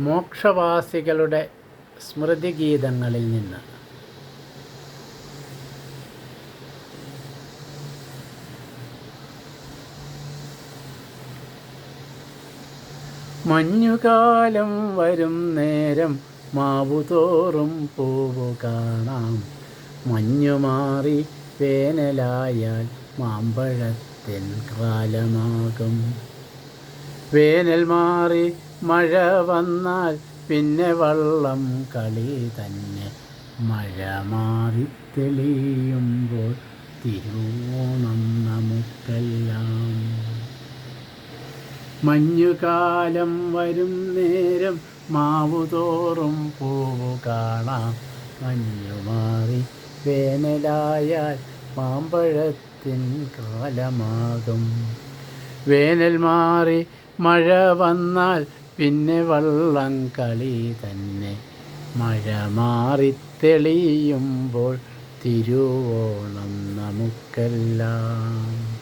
മോക്ഷവാസികളുടെ സ്മൃതിഗീതങ്ങളിൽ നിന്ന്. മഞ്ഞുകാലം വരും നേരം മാവുതോറും പൂവു കാണാം. മഞ്ഞുമാറി വേനലായാൽ മാമ്പഴത്തിൻ കാലമാകും. വേനൽ മാറി മഴ വന്നാൽ പിന്നെ വള്ളം കളി തന്നെ. മഴ മാറി തെളിയുമ്പോൾ തിരുവോണം നമുക്കെല്ലാം. മഞ്ഞുകാലം വരും നേരം മാവുതോറും പൂവു കാണാം. മഞ്ഞുമാറി വേനലായാൽ മാമ്പഴത്തിൻ കാലമാകും. വേനൽ മാറി മഴ വന്നാൽ പിന്നെ വള്ളം കളി തന്നെ. മഴ മാറി തെളിയുമ്പോൾ തിരുവോണം നമുക്കെല്ലാം.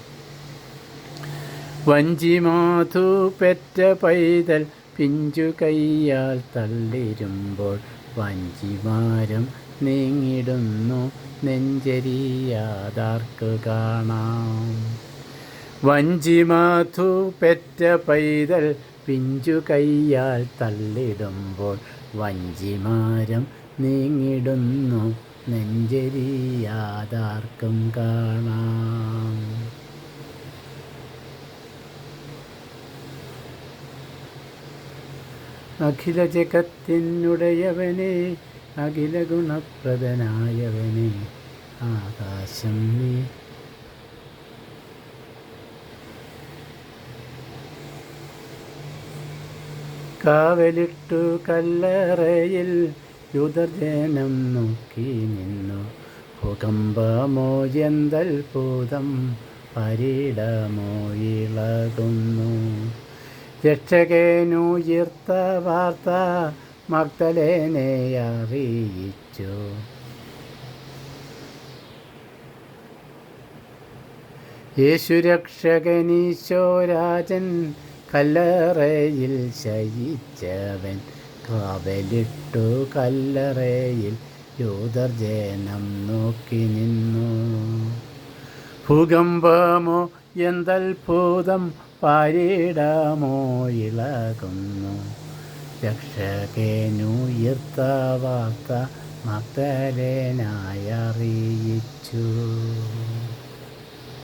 വഞ്ചിമാധു പെറ്റ പൈതൽ പിഞ്ചു കയ്യാൽ തള്ളിരുമ്പോൾ വഞ്ചിമാരം നീങ്ങിടുന്നു നെഞ്ചരിയാതാർക്ക് കാണാം. വഞ്ചിമാധു പെറ്റ പൈതൽ പിഞ്ചു കയ്യാൽ തള്ളിടുമ്പോൾ വഞ്ചിമാരം നീങ്ങിടുന്നു നെഞ്ചരിയാതാർക്കും കാണാം. അഖില ജഗത്തിനുടയവനെ അഖില ഗുണപ്രദനായവനെ ആകാശം നീ. കാവലിട്ടു കല്ലറയിൽ യുധജനം നോക്കി നിന്നു. ഭൂകമ്പമോ എന്തൽ ഭൂതം പരീടമോ ഇളകുന്നു. രക്ഷകനുയർത്ത വാർത്ത മഗ്ദലേനെ അറിയിച്ചു. യേശു രക്ഷകനീശോരാജൻ കല്ലറയിൽ ശയിച്ചവൻ. കാവലിട്ടു കല്ലറയിൽ യൂദർജനം നോക്കി നിന്നു. ഭൂകമ്പമോ എന്തത്ഭുതം പാരിടമോ ഇളകുന്നു. രക്ഷകനുയർത്ത വാർത്ത മഗ്ദലേനായി അറിയിച്ചു.